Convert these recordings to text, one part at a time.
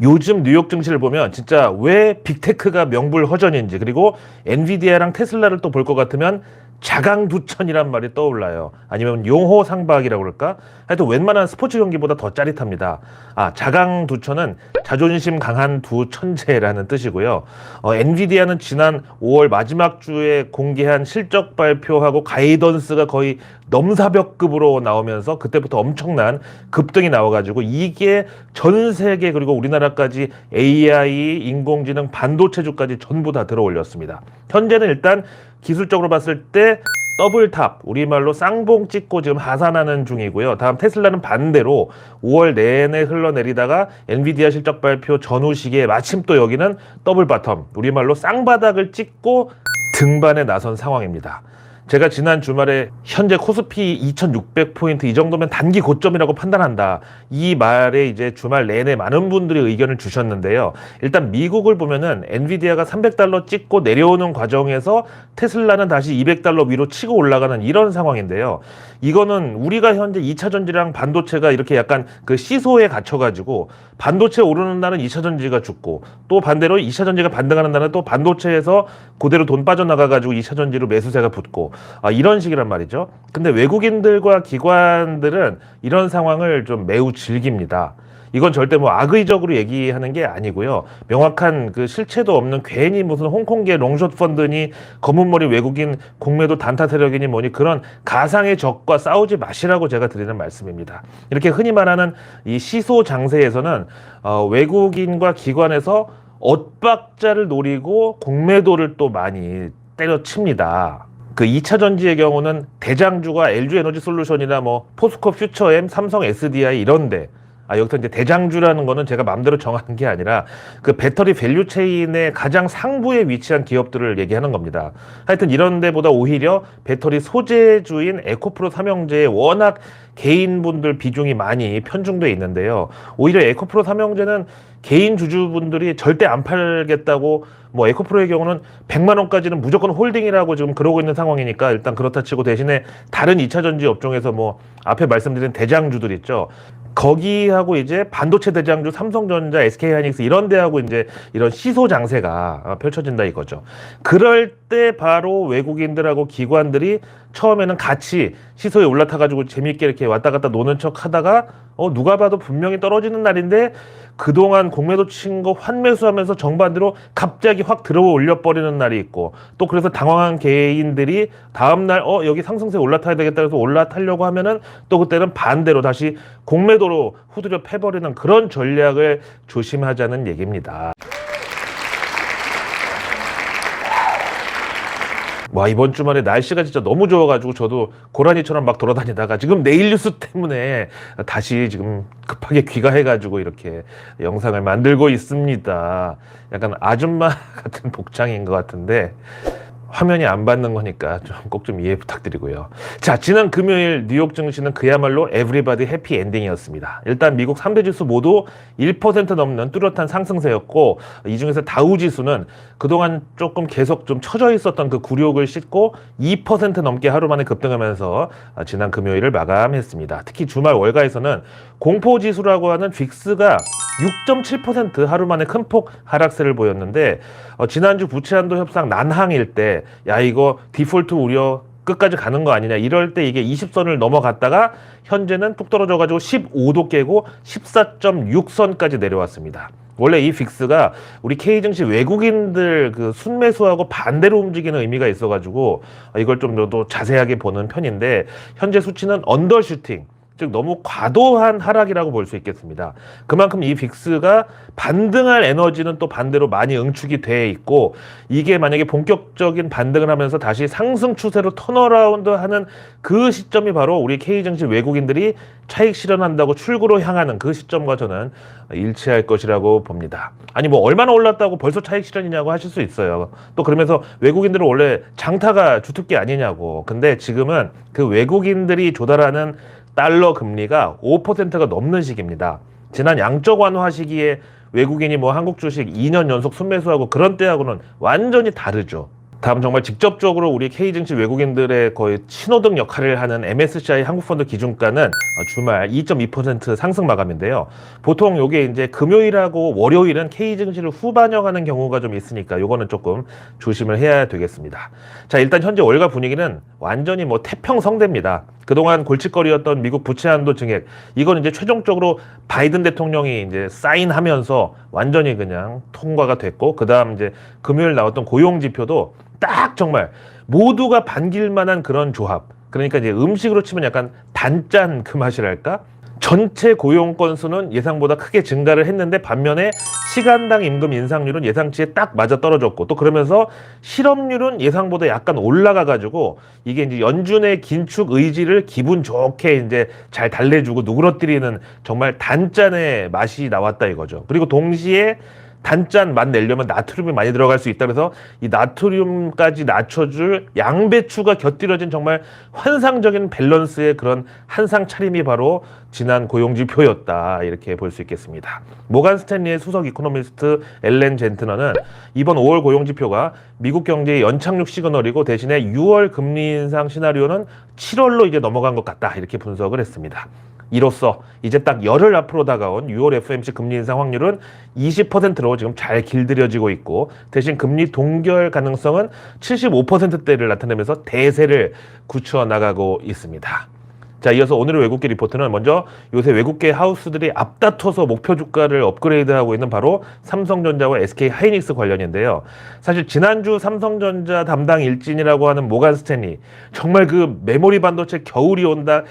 요즘 뉴욕 증시를 보면 진짜 왜 빅테크가 명불허전인지, 그리고 엔비디아랑 테슬라를 또 볼 것 같으면 자강두천이란 말이 떠올라요. 아니면 용호상박이라고 그럴까? 하여튼 웬만한 스포츠 경기보다 더 짜릿합니다. 자강두천은 자존심 강한 두 천재라는 뜻이고요. 엔비디아는 지난 5월 마지막 주에 공개한 실적 발표하고 가이던스가 거의 넘사벽급으로 나오면서 그때부터 엄청난 급등이 나와가지고 이게 전 세계 그리고 우리나라까지 AI, 인공지능, 반도체주까지 전부 다 들어올렸습니다. 현재는 일단 기술적으로 봤을 때 더블탑, 우리말로 쌍봉 찍고 지금 하산하는 중이고요. 다음 테슬라는 반대로 5월 내내 흘러내리다가 엔비디아 실적 발표 전후 시기에 마침 또 여기는 더블바텀, 우리말로 쌍바닥을 찍고 등반에 나선 상황입니다. 제가 지난 주말에 현재 코스피 2600포인트 이 정도면 단기 고점이라고 판단한다, 이 말에 이제 주말 내내 많은 분들이 의견을 주셨는데요. 일단 미국을 보면은 엔비디아가 300달러 찍고 내려오는 과정에서 테슬라는 다시 200달러 위로 치고 올라가는 이런 상황인데요. 이거는 우리가 현재 2차전지랑 반도체가 이렇게 약간 그 시소에 갇혀가지고 반도체 오르는 날은 2차전지가 죽고, 또 반대로 2차전지가 반등하는 날은 또 반도체에서 그대로 돈 빠져나가가지고 2차전지로 매수세가 붙고, 이런 식이란 말이죠. 근데 외국인들과 기관들은 이런 상황을 좀 매우 즐깁니다. 이건 절대 뭐 악의적으로 얘기하는 게 아니고요. 명확한 그 실체도 없는 괜히 무슨 홍콩계 롱숏 펀드니 검은머리 외국인 공매도 단타 세력이니 뭐니 그런 가상의 적과 싸우지 마시라고 제가 드리는 말씀입니다. 이렇게 흔히 말하는 이 시소 장세에서는 외국인과 기관에서 엇박자를 노리고 공매도를 또 많이 때려칩니다. 그 2차 전지의 경우는 대장주가 LG에너지솔루션이나 뭐 포스코 퓨처엠, 삼성 SDI 이런데, 여기서 이제 대장주라는 거는 제가 마음대로 정하는 게 아니라 그 배터리 밸류 체인의 가장 상부에 위치한 기업들을 얘기하는 겁니다. 하여튼 이런 데보다 오히려 배터리 소재주인 에코프로 삼형제에 워낙 개인분들 비중이 많이 편중돼 있는데요. 오히려 에코프로 삼형제는 개인 주주분들이 절대 안 팔겠다고, 뭐 에코프로의 경우는 100만 원까지는 무조건 홀딩이라고 지금 그러고 있는 상황이니까 일단 그렇다 치고, 대신에 다른 2차 전지 업종에서 뭐 앞에 말씀드린 대장주들 있죠. 거기하고 이제 반도체 대장주 삼성전자, SK하이닉스 이런 데하고 이제 이런 시소 장세가 펼쳐진다 이거죠. 그럴 때 바로 외국인들하고 기관들이 처음에는 같이 시소에 올라타가지고 재밌게 이렇게 왔다 갔다 노는 척 하다가 누가 봐도 분명히 떨어지는 날인데 그동안 공매도 친 거 환매수하면서 정반대로 갑자기 확 들어 올려버리는 날이 있고, 또 그래서 당황한 개인들이 다음날 여기 상승세 올라타야 되겠다 해서 올라타려고 하면은 또 그때는 반대로 다시 공매도로 후드려 패버리는 그런 전략을 조심하자는 얘기입니다. 와, 이번 주말에 날씨가 진짜 너무 좋아가지고 저도 고라니처럼 막 돌아다니다가 지금 내일 뉴스 때문에 다시 지금 급하게 귀가해가지고 이렇게 영상을 만들고 있습니다. 약간 아줌마 같은 복장인 것 같은데 화면이 안 받는 거니까 꼭 좀 이해 부탁드리고요. 자, 지난 금요일 뉴욕 증시는 그야말로 에브리바디 해피 엔딩이었습니다. 일단 미국 3대 지수 모두 1% 넘는 뚜렷한 상승세였고, 이 중에서 다우 지수는 그동안 조금 계속 좀 처져 있었던 그 굴욕을 씻고 2% 넘게 하루 만에 급등하면서 지난 금요일을 마감했습니다. 특히 주말 월가에서는 공포지수라고 하는 빅스가 6.7% 하루 만에 큰 폭 하락세를 보였는데, 지난주 부채한도 협상 난항일 때 이거 디폴트 우려 끝까지 가는 거 아니냐 이럴 때 이게 20선을 넘어갔다가 현재는 뚝 떨어져가지고 15도 깨고 14.6선까지 내려왔습니다. 원래 이 빅스가 우리 K증시 외국인들 그 순매수하고 반대로 움직이는 의미가 있어가지고 이걸 좀 더 자세하게 보는 편인데, 현재 수치는 언더슈팅, 즉 너무 과도한 하락이라고 볼 수 있겠습니다. 그만큼 이 빅스가 반등할 에너지는 또 반대로 많이 응축이 돼 있고, 이게 만약에 본격적인 반등을 하면서 다시 상승 추세로 턴어라운드 하는 그 시점이 바로 우리 K증시 외국인들이 차익 실현한다고 출구로 향하는 그 시점과 저는 일치할 것이라고 봅니다. 아니 뭐 얼마나 올랐다고 벌써 차익 실현이냐고 하실 수 있어요. 또 그러면서 외국인들은 원래 장타가 주특기 아니냐고. 근데 지금은 그 외국인들이 조달하는 달러 금리가 5%가 넘는 시기입니다. 지난 양적 완화 시기에 외국인이 뭐 한국 주식 2년 연속 순매수하고 그런 때하고는 완전히 다르죠. 다음 정말 직접적으로 우리 K증시 외국인들의 거의 신호등 역할을 하는 MSCI 한국펀드 기준가는 주말 2.2% 상승 마감인데요. 보통 요게 이제 금요일하고 월요일은 K증시를 후반영하는 경우가 좀 있으니까 요거는 조금 조심을 해야 되겠습니다. 자, 일단 현재 월가 분위기는 완전히 뭐 태평성대입니다. 그동안 골칫거리였던 미국 부채 한도 증액, 이건 이제 최종적으로 바이든 대통령이 이제 사인하면서 완전히 그냥 통과가 됐고, 그 다음 이제 금요일 나왔던 고용 지표도 딱 정말 모두가 반길 만한 그런 조합. 그러니까 이제 음식으로 치면 약간 단짠 그 맛이랄까? 전체 고용 건수는 예상보다 크게 증가를 했는데 반면에 시간당 임금 인상률은 예상치에 딱 맞아 떨어졌고, 또 그러면서 실업률은 예상보다 약간 올라가 가지고 이게 이제 연준의 긴축 의지를 기분 좋게 이제 잘 달래주고 누그러뜨리는 정말 단짠의 맛이 나왔다 이거죠. 그리고 동시에 단짠 맛 내려면 나트륨이 많이 들어갈 수 있다. 그래서 이 나트륨까지 낮춰줄 양배추가 곁들여진 정말 환상적인 밸런스의 그런 한상 차림이 바로 지난 고용지표였다. 이렇게 볼 수 있겠습니다. 모간 스탠리의 수석 이코노미스트 엘렌 젠트너는 이번 5월 고용지표가 미국 경제의 연착륙 시그널이고 대신에 6월 금리 인상 시나리오는 7월로 이제 넘어간 것 같다. 이렇게 분석을 했습니다. 이로써 이제 딱 열흘 앞으로 다가온 6월 FOMC 금리 인상 확률은 20%로 지금 잘 길들여지고 있고, 대신 금리 동결 가능성은 75%대를 나타내면서 대세를 굳혀 나가고 있습니다. 자, 이어서 오늘의 외국계 리포트는 먼저 요새 외국계 하우스들이 앞다퉈서 목표 주가를 업그레이드하고 있는 바로 삼성전자와 SK 하이닉스 관련인데요. 사실 지난주 삼성전자 담당 일진이라고 하는 모간 스탠리, 정말 그 메모리 반도체 겨울이 온다,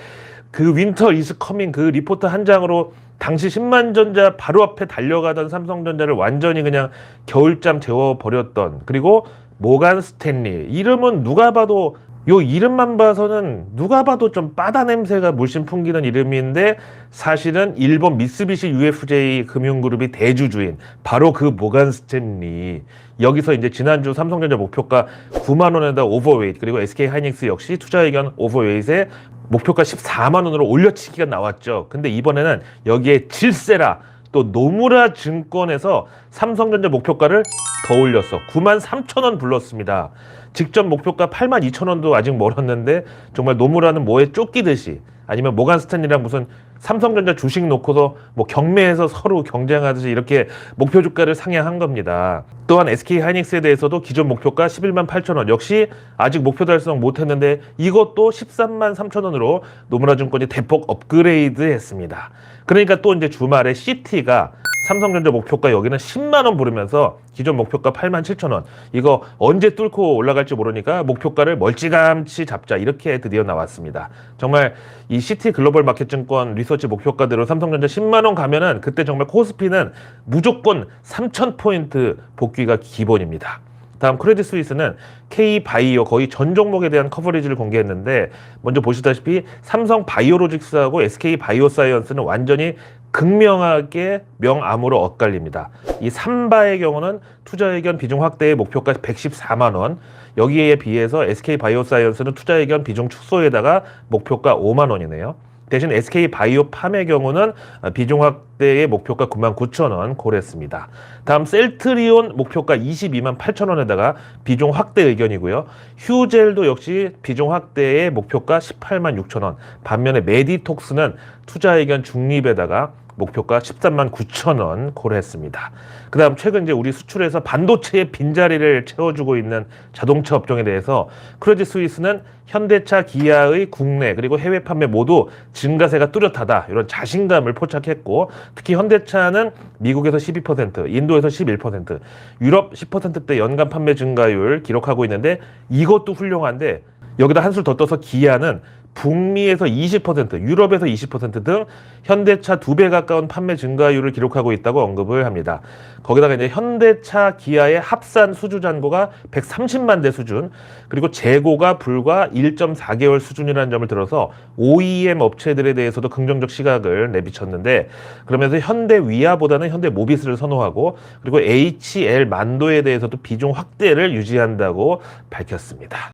그 윈터 이즈 커밍 그 리포트 한 장으로 당시 10만 전자 바로 앞에 달려가던 삼성전자를 완전히 그냥 겨울잠 재워버렸던, 그리고 모간 스탠리, 이름은 누가 봐도, 요 이름만 봐서는 누가 봐도 좀 바다 냄새가 물씬 풍기는 이름인데 사실은 일본 미쓰비시 UFJ 금융그룹이 대주주인 바로 그 모간 스탠리, 여기서 이제 지난주 삼성전자 목표가 9만 원에다 오버웨이트, 그리고 SK 하이닉스 역시 투자의견 오버웨이트에 목표가 14만 원으로 올려치기가 나왔죠. 근데 이번에는 여기에 질세라 또 노무라 증권에서 삼성전자 목표가를 더 올렸어. 9만 3천 원 불렀습니다. 직접 목표가 8만 2천 원도 아직 멀었는데 정말 노무라는 뭐에 쫓기듯이, 아니면 모간 스탠리랑 무슨 삼성전자 주식 놓고서 뭐 경매에서 서로 경쟁하듯이 이렇게 목표 주가를 상향한 겁니다. 또한 SK 하이닉스에 대해서도 기존 목표가 11만 8천 원, 역시 아직 목표 달성 못했는데 이것도 13만 3천 원으로 노무라 증권이 대폭 업그레이드 했습니다. 그러니까 또 이제 주말에 CT가 삼성전자 목표가 여기는 10만 원 부르면서 기존 목표가 8만 7천 원, 이거 언제 뚫고 올라갈지 모르니까 목표가를 멀찌감치 잡자, 이렇게 드디어 나왔습니다. 정말 이 CT 글로벌 마켓 증권 리서치 목표가대로 삼성전자 10만 원 가면은 그때 정말 코스피는 무조건 3,000포인트 복귀가 기본입니다. 다음 크레딧 스위스는 K바이오 거의 전 종목에 대한 커버리지를 공개했는데, 먼저 보시다시피 삼성 바이오로직스하고 SK 바이오사이언스는 완전히 극명하게 명암으로 엇갈립니다. 이 3바의 경우는 투자의견 비중 확대의 목표가 114만 원, 여기에 비해서 SK 바이오사이언스는 투자의견 비중 축소에다가 목표가 5만 원이네요. 대신 SK 바이오팜의 경우는 비중 확대의 목표가 9만 9천 원 고랬습니다. 다음 셀트리온 목표가 22만 8천 원에다가 비중 확대 의견이고요. 휴젤도 역시 비중 확대의 목표가 18만 6천 원. 반면에 메디톡스는 투자 의견 중립에다가 목표가 13만 9천 원 고려했습니다. 그 다음 최근 이제 우리 수출에서 반도체의 빈자리를 채워주고 있는 자동차 업종에 대해서 크레딧 스위스는 현대차, 기아의 국내 그리고 해외 판매 모두 증가세가 뚜렷하다, 이런 자신감을 포착했고, 특히 현대차는 미국에서 12%, 인도에서 11%, 유럽 10%대 연간 판매 증가율 기록하고 있는데 이것도 훌륭한데, 여기다 한술 더 떠서 기아는 북미에서 20%, 유럽에서 20% 등 현대차 2배 가까운 판매 증가율을 기록하고 있다고 언급을 합니다. 거기다가 이제 현대차, 기아의 합산 수주 잔고가 130만 대 수준, 그리고 재고가 불과 1.4개월 수준이라는 점을 들어서 OEM 업체들에 대해서도 긍정적 시각을 내비쳤는데, 그러면서 현대 위아보다는 현대 모비스를 선호하고, 그리고 HL 만도에 대해서도 비중 확대를 유지한다고 밝혔습니다.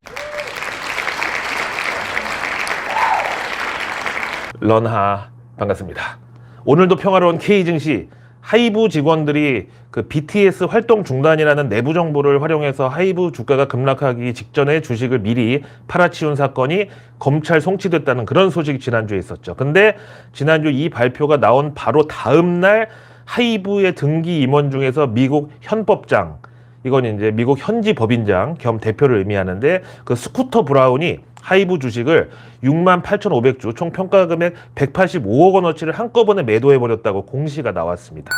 런하 반갑습니다. 오늘도 평화로운 K증시 하이브 직원들이 그 BTS 활동 중단이라는 내부 정보를 활용해서 하이브 주가가 급락하기 직전에 주식을 미리 팔아치운 사건이 검찰 송치됐다는 그런 소식이 지난주에 있었죠. 근데 지난주 이 발표가 나온 바로 다음 날 하이브의 등기 임원 중에서 미국 현법장, 이건 이제 미국 현지 법인장 겸 대표를 의미하는데, 그 스쿠터 브라운이 하이브 주식을 68,500주 총 평가 금액 185억 원어치를 한꺼번에 매도해버렸다고 공시가 나왔습니다.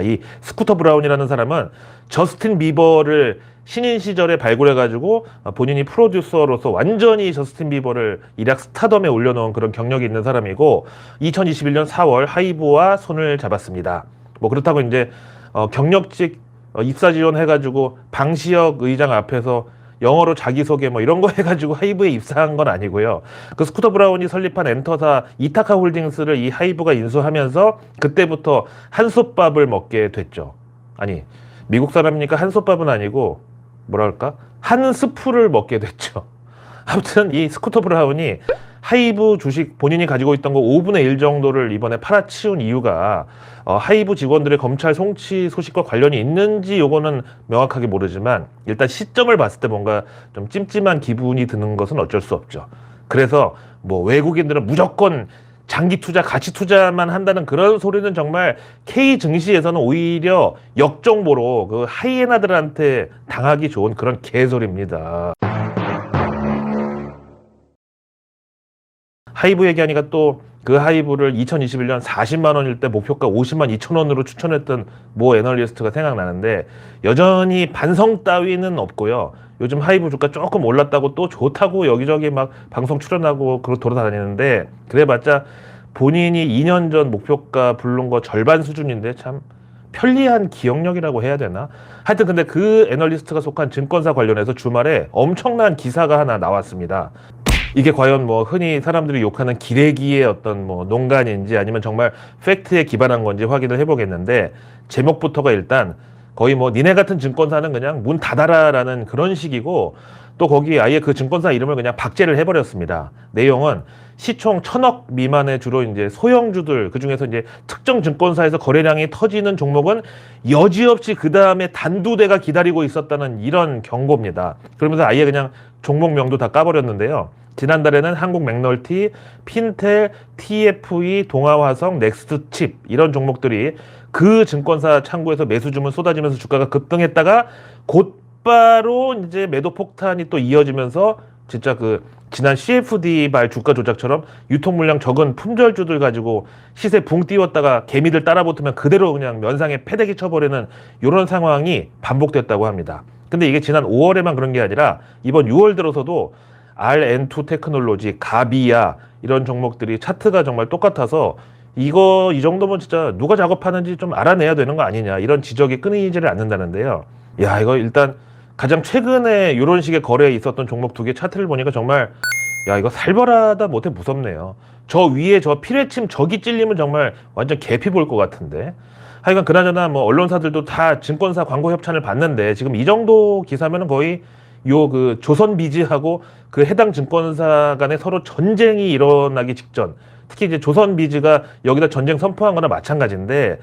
이 스쿠터 브라운이라는 사람은 저스틴 비버를 신인 시절에 발굴해가지고 본인이 프로듀서로서 완전히 저스틴 비버를 일약 스타덤에 올려놓은 그런 경력이 있는 사람이고, 2021년 4월 하이브와 손을 잡았습니다. 뭐 그렇다고 이제 경력직 입사 지원해가지고 방시혁 의장 앞에서 영어로 자기소개 뭐 이런 거 해가지고 하이브에 입사한 건 아니고요. 그 스쿠터 브라운이 설립한 엔터사 이타카 홀딩스를 이 하이브가 인수하면서 그때부터 한솥밥을 먹게 됐죠. 아니, 미국 사람이니까 한솥밥은 아니고 뭐랄까? 한 스프를 먹게 됐죠. 아무튼 이 스쿠터 브라운이 하이브 주식 본인이 가지고 있던 거 5분의 1 정도를 이번에 팔아치운 이유가 하이브 직원들의 검찰 송치 소식과 관련이 있는지 요거는 명확하게 모르지만, 일단 시점을 봤을 때 뭔가 좀 찜찜한 기분이 드는 것은 어쩔 수 없죠. 그래서 뭐 외국인들은 무조건 장기 투자, 가치 투자만 한다는 그런 소리는 정말 K 증시에서는 오히려 역정보로 그 하이에나들한테 당하기 좋은 그런 개소리입니다. 하이브 얘기하니까 또 그 하이브를 2021년 40만 원일 때 목표가 50만 2천 원으로 추천했던 모 애널리스트가 생각나는데, 여전히 반성 따위는 없고요. 요즘 하이브 주가 조금 올랐다고 또 좋다고 여기저기 막 방송 출연하고 돌아다니는데, 그래봤자 본인이 2년 전 목표가 부른 거 절반 수준인데 참 편리한 기억력이라고 해야 되나? 하여튼 근데 그 애널리스트가 속한 증권사 관련해서 주말에 엄청난 기사가 하나 나왔습니다. 이게 과연 뭐 흔히 사람들이 욕하는 기레기의 어떤 뭐 농간인지 아니면 정말 팩트에 기반한 건지 확인을 해보겠는데, 제목부터가 일단 거의 뭐 니네 같은 증권사는 그냥 문 닫아라라는 그런 식이고, 또 거기 아예 그 증권사 이름을 그냥 박제를 해버렸습니다. 내용은 시총 1,000억 미만의 주로 이제 소형주들, 그 중에서 이제 특정 증권사에서 거래량이 터지는 종목은 여지없이 그 다음에 단두대가 기다리고 있었다는 이런 경고입니다. 그러면서 아예 그냥 종목명도 다 까버렸는데요. 지난달에는 한국 맥널티, 핀텔, TFE, 동아화성, 넥스트칩 이런 종목들이 그 증권사 창구에서 매수 주문 쏟아지면서 주가가 급등했다가 곧바로 이제 매도 폭탄이 또 이어지면서 진짜 그 지난 CFD발 주가 조작처럼 유통 물량 적은 품절주들 가지고 시세 붕 띄웠다가 개미들 따라붙으면 그대로 그냥 면상에 패대기 쳐버리는 이런 상황이 반복됐다고 합니다. 근데 이게 지난 5월에만 그런 게 아니라 이번 6월 들어서도 RN2 테크놀로지, 가비야 이런 종목들이 차트가 정말 똑같아서 이거 이 정도면 진짜 누가 작업하는지 좀 알아내야 되는 거 아니냐, 이런 지적이 끊이지를 않는다는데요. 야, 이거 일단 가장 최근에 이런 식의 거래에 있었던 종목 2개 차트를 보니까 정말 야, 이거 살벌하다 못해 무섭네요. 저 위에 저 피레침 저기 찔리면 정말 완전 개피 볼 것 같은데. 하여간 그나저나 뭐 언론사들도 다 증권사 광고 협찬을 받는데, 지금 이 정도 기사면은 거의 요 그 조선비즈하고 그 해당 증권사 간에 서로 전쟁이 일어나기 직전, 특히 이제 조선비즈가 여기다 전쟁 선포한 거나 마찬가지인데,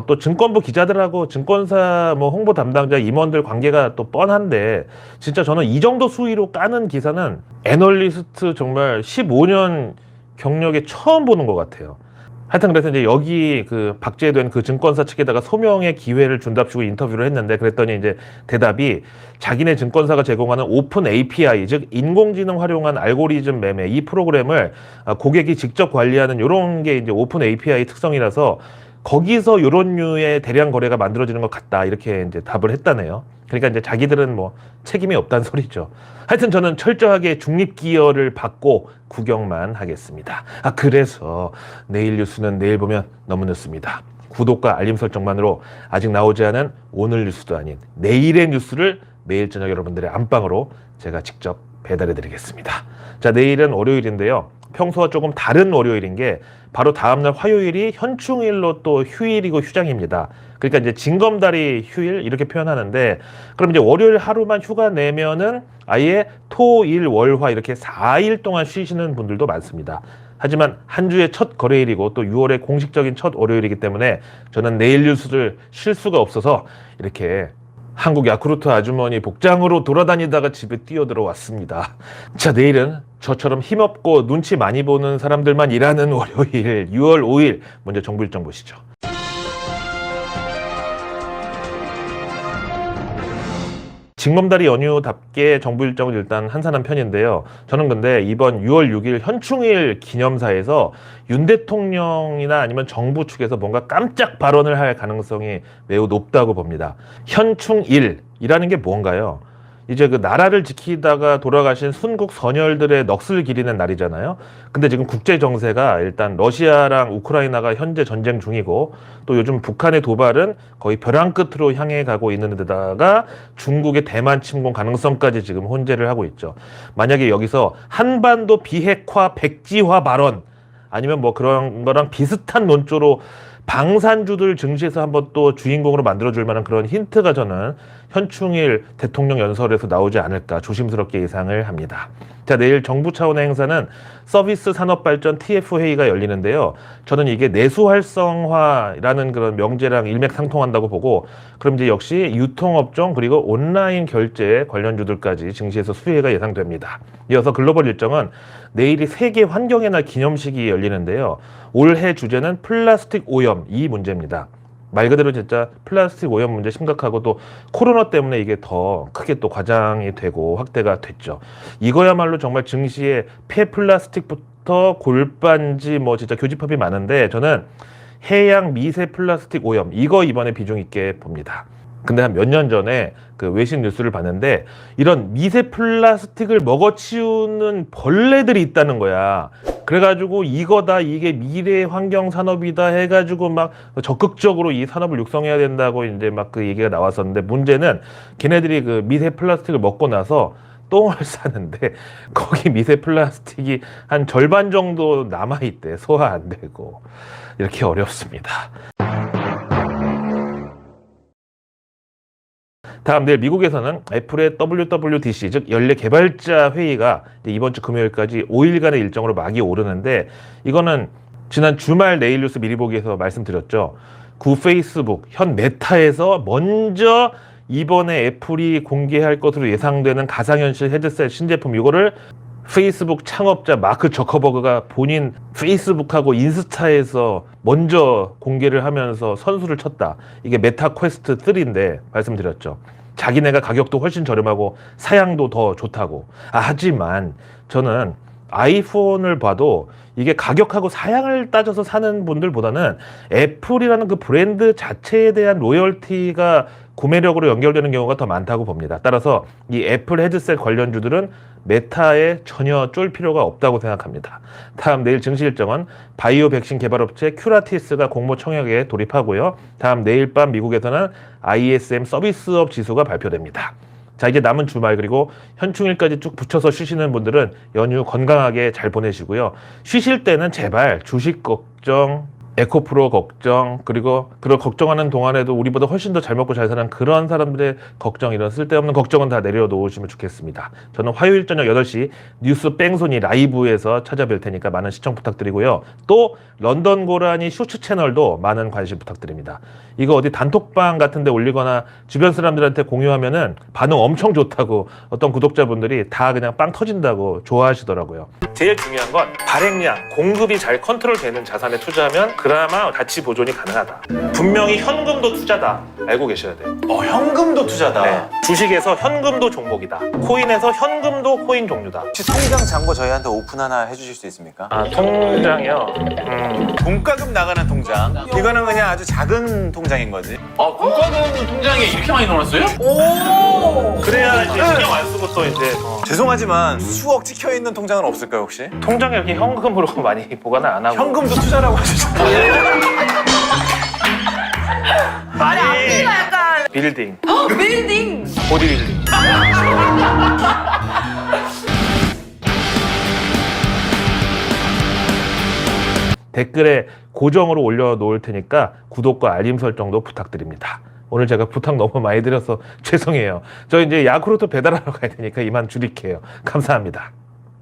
또 증권부 기자들하고 증권사 뭐 홍보 담당자 임원들 관계가 또 뻔한데, 진짜 저는 이 정도 수위로 까는 기사는 애널리스트 정말 15년 경력에 처음 보는 것 같아요. 하여튼 그래서 이제 여기 그 박제된 그 증권사 측에다가 소명의 기회를 준답시고 인터뷰를 했는데, 그랬더니 이제 대답이 자기네 증권사가 제공하는 오픈 API, 즉 인공지능 활용한 알고리즘 매매 이 프로그램을 고객이 직접 관리하는 이런 게 이제 오픈 API 특성이라서 거기서 이런 류의 대량 거래가 만들어지는 것 같다, 이렇게 이제 답을 했다네요. 그러니까 이제 자기들은 뭐 책임이 없다는 소리죠. 하여튼 저는 철저하게 중립기여를 받고 구경만 하겠습니다. 그래서 내일 뉴스는 내일 보면 너무 늦습니다. 구독과 알림 설정만으로 아직 나오지 않은 오늘 뉴스도 아닌 내일의 뉴스를 매일 저녁 여러분들의 안방으로 제가 직접 배달해 드리겠습니다. 자, 내일은 월요일인데요. 평소와 조금 다른 월요일인 게 바로 다음날 화요일이 현충일로 또 휴일이고 휴장입니다. 그러니까 이제 징검다리 휴일 이렇게 표현하는데, 그럼 이제 월요일 하루만 휴가 내면은 아예 토, 일, 월, 화 이렇게 4일 동안 쉬시는 분들도 많습니다. 하지만 한 주의 첫 거래일이고 또 6월의 공식적인 첫 월요일이기 때문에 저는 내일 뉴스를 쉴 수가 없어서 이렇게 한국 야쿠르트 아주머니 복장으로 돌아다니다가 집에 뛰어들어왔습니다. 자, 내일은 저처럼 힘없고 눈치 많이 보는 사람들만 일하는 월요일 6월 5일 먼저 정부 일정 보시죠. 징검다리 연휴답게 정부 일정을 일단 한산한 편인데요. 저는 근데 이번 6월 6일 현충일 기념사에서 윤 대통령이나 아니면 정부 측에서 뭔가 깜짝 발언을 할 가능성이 매우 높다고 봅니다. 현충일이라는 게 뭔가요? 이제 그 나라를 지키다가 돌아가신 순국 선열들의 넋을 기리는 날이잖아요. 근데 지금 국제 정세가 일단 러시아랑 우크라이나가 현재 전쟁 중이고 또 요즘 북한의 도발은 거의 벼랑 끝으로 향해 가고 있는 데다가 중국의 대만 침공 가능성까지 지금 혼재를 하고 있죠. 만약에 여기서 한반도 비핵화 백지화 발언 아니면 뭐 그런 거랑 비슷한 논조로 방산주들 증시에서 한번 또 주인공으로 만들어줄 만한 그런 힌트가 저는 현충일 대통령 연설에서 나오지 않을까 조심스럽게 예상을 합니다. 자, 내일 정부 차원의 행사는 서비스 산업발전 TF회의가 열리는데요. 저는 이게 내수 활성화라는 그런 명제랑 일맥상통한다고 보고 그럼 이제 역시 유통업종 그리고 온라인 결제 관련주들까지 증시에서 수혜가 예상됩니다. 이어서 글로벌 일정은 내일이 세계 환경의 날 기념식이 열리는데요. 올해 주제는 플라스틱 오염 이 문제입니다. 말 그대로 진짜 플라스틱 오염 문제 심각하고 또 코로나 때문에 이게 더 크게 또 과장이 되고 확대가 됐죠. 이거야말로 정말 증시에 폐플라스틱부터 골반지 뭐 진짜 교집합이 많은데 저는 해양 미세 플라스틱 오염 이거 이번에 비중 있게 봅니다. 근데 한 몇 년 전에 그 외신 뉴스를 봤는데 이런 미세 플라스틱을 먹어치우는 벌레들이 있다는 거야. 그래가지고 이거다 이게 미래 환경 산업이다 해가지고 막 적극적으로 이 산업을 육성해야 된다고 이제 막 그 얘기가 나왔었는데 문제는 걔네들이 그 미세 플라스틱을 먹고 나서 똥을 싸는데 거기 미세 플라스틱이 한 절반 정도 남아있대. 소화 안 되고 이렇게 어렵습니다. 다음 내일 미국에서는 애플의 WWDC 즉 연례 개발자 회의가 이번 주 금요일까지 5일간의 일정으로 막이 오르는데 이거는 지난 주말 내일 뉴스 미리 보기에서 말씀드렸죠. 구 페이스북 현 메타에서 먼저 이번에 애플이 공개할 것으로 예상되는 가상현실 헤드셋 신제품 이거를 페이스북 창업자 마크 저커버그가 본인 페이스북하고 인스타에서 먼저 공개를 하면서 선수를 쳤다. 이게 메타 퀘스트 3인데 말씀드렸죠. 자기네가 가격도 훨씬 저렴하고 사양도 더 좋다고. 하지만 저는 아이폰을 봐도 이게 가격하고 사양을 따져서 사는 분들보다는 애플이라는 그 브랜드 자체에 대한 로열티가 구매력으로 연결되는 경우가 더 많다고 봅니다. 따라서 이 애플 헤드셋 관련주들은 메타에 전혀 쫄 필요가 없다고 생각합니다. 다음 내일 증시 일정은 바이오 백신 개발업체 큐라티스가 공모 청약에 돌입하고요. 다음 내일 밤 미국에서는 ISM 서비스업 지수가 발표됩니다. 자, 이제 남은 주말 그리고 현충일까지 쭉 붙여서 쉬시는 분들은 연휴 건강하게 잘 보내시고요. 쉬실 때는 제발 주식 걱정, 에코프로 걱정, 그리고 그런 걱정하는 동안에도 우리보다 훨씬 더 잘 먹고 잘 사는 그런 사람들의 걱정, 이런 쓸데없는 걱정은 다 내려놓으시면 좋겠습니다. 저는 화요일 저녁 8시 뉴스 뺑소니 라이브에서 찾아뵐 테니까 많은 시청 부탁드리고요. 또 런던 고라니 쇼츠 채널도 많은 관심 부탁드립니다. 이거 어디 단톡방 같은 데 올리거나 주변 사람들한테 공유하면은 반응 엄청 좋다고 어떤 구독자분들이 다 그냥 빵 터진다고 좋아하시더라고요. 제일 중요한 건 발행량, 공급이 잘 컨트롤되는 자산에 투자하면 그나마 가치 보존이 가능하다. 분명히 현금도 투자다. 알고 계셔야 돼요. 현금도 투자다. 네. 주식에서 현금도 종목이다. 코인에서 현금도 코인 종류다. 혹시 통장 잔고 저희한테 오픈 하나 해주실 수 있습니까? 통장이요? 공과금 나가는 통장. 이거는 그냥 아주 작은 통장인 거지. 공과금 통장에 이렇게 많이 넣어놨어요? 그래야 이제 신경 안 쓰고 또 이제 죄송하지만 수억 찍혀 있는 통장은 없을까요 혹시? 통장에 이렇게 현금으로 많이 보관을 안 하고 현금도 투자라고 하셨잖아요. 아니 앞뒤가 약간 빌딩, 빌딩. 보디빌딩. 댓글에 고정으로 올려놓을 테니까 구독과 알림 설정도 부탁드립니다. 오늘 제가 부탁 너무 많이 드려서 죄송해요. 저 이제 야쿠르트 배달하러 가야 되니까 이만 줄일게요. 감사합니다.